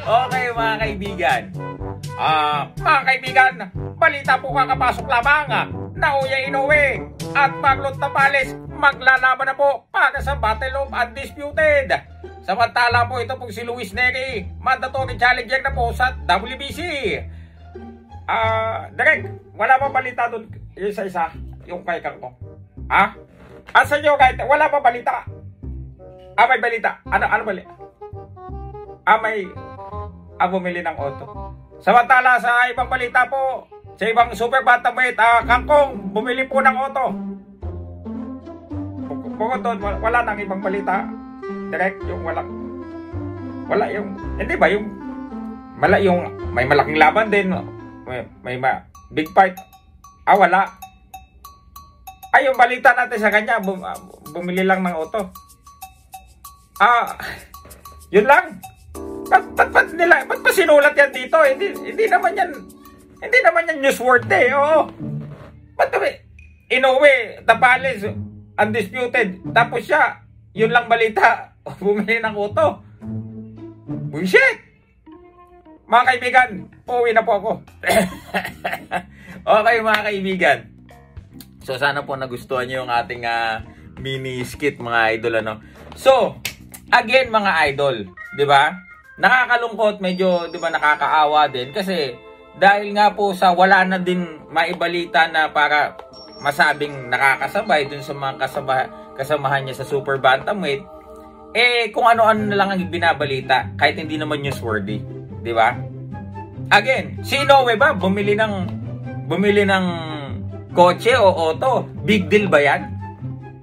Okay mga kaibigan. Mga kaibigan, balita po kakapasok lamang na Uya Inoue at Marlon Tapales maglalaban na po para sa Battle of Undisputed. Samantala po ito pong si Luis Neri, mandatory challenger na po sa WBC. Direk, wala pa balita doon isa-isa yung kay Kangkong? Asa nyo kahit wala pa balita? May balita. Ano balita? May bumili ng auto. Samantala sa ibang balita po, sa ibang super bantamweight, Kangkong bumili po ng auto. Bukod doon, wala nang ibang balita. Direct yung wala yung, hindi ba yung may malaking laban din, may big fight. Wala. Yung balita natin sa kanya, bumili lang ng auto. Yun lang. Ba't pa sinulat yan dito? Hindi naman yan newsworthy, oo. Ba't Inoue, Tapales, Undisputed, tapos siya, yun lang balita, bumili ng auto. Bullshit! Mga kaibigan, uuwi na po ako. Okay mga kaibigan. So sana po nagustuhan nyo yung ating mini skit mga idol, ano. So, again mga idol, di ba? Nakakalungkot, medyo, di ba, nakakaawa din kasi dahil nga po sa wala na din maibalita na para masabing nakakasabay dun sa mga kasamahan niya sa Super Bantamweight, kung ano-ano na lang ang binabalita kahit hindi naman newsworthy, di ba? Again, si Inoue ba bumili ng kotse o auto? Big deal ba yan?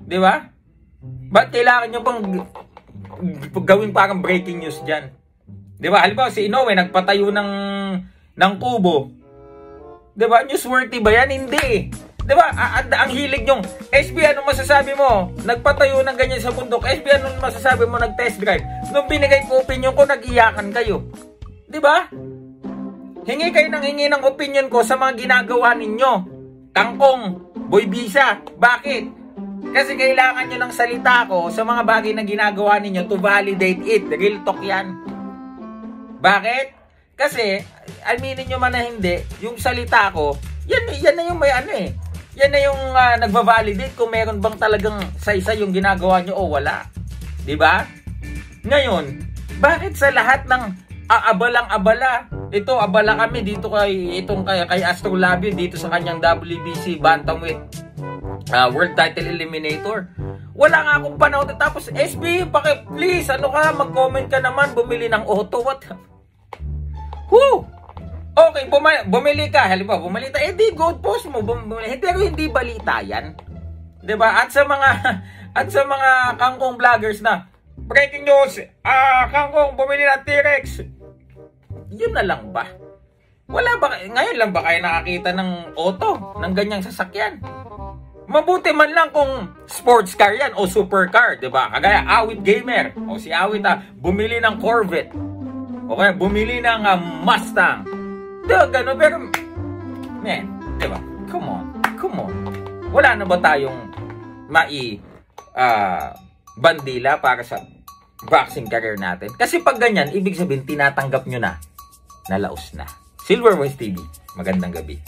Di ba? Ba't kailangan nyo bang gawin parang breaking news dyan? Di ba? Halimbawa si Inoue nagpatayo ng kubo. Di ba? Newsworthy ba yan? Hindi. Di ba? Ang hilig nyong, SB, anong masasabi mo? Nagpatayo ng ganyan sa bundok. SB, anong masasabi mo? Nag-test drive. Nung binigay ko opinion ko, nag-iyakan kayo. Di ba? Hingi kayo ng opinion ko sa mga ginagawa ninyo. Kangkong, Boy Bisa. Bakit? Kasi kailangan nyo ng salita ko sa mga bagay na ginagawa ninyo to validate it. Real talk yan. Bakit? Kasi, aminin nyo man na hindi, yung salita ko, yan na yung may yan na yung nagva-validate kung meron bang talagang sa-isa yung ginagawa nyo o wala. Diba? Ngayon, bakit sa lahat ng abalang-abala, ito abala kami dito kay Astro Labio dito sa kanyang WBC Bantamweight World Title Eliminator. Wala nga akong panahon. Tapos SB, please, mag-comment ka naman, bumili ng auto. What? Whoo! Okay, bumili ka. Halimbawa, bumili ka. Di, gold post mo. Pero hindi balita yan. Diba? At sa mga Kangkong vloggers na, breaking news, Kangkong bumili ng T-Rex. Yun na lang ba? Wala ba? Ngayon lang ba kayo nakakita ng auto? Ng ganyang sasakyan? Mabuti man lang kung sports car yan o supercar. Diba? Kagaya Awit Gamer. O si Awit bumili ng Corvette. Okay, bumili ng Mustang. Gano'n, pero, man, diba? Come on. Wala na ba tayong bandila para sa boxing career natin? Kasi pag ganyan, ibig sabihin, tinatanggap nyo na laos na. Silver Voice TV, magandang gabi.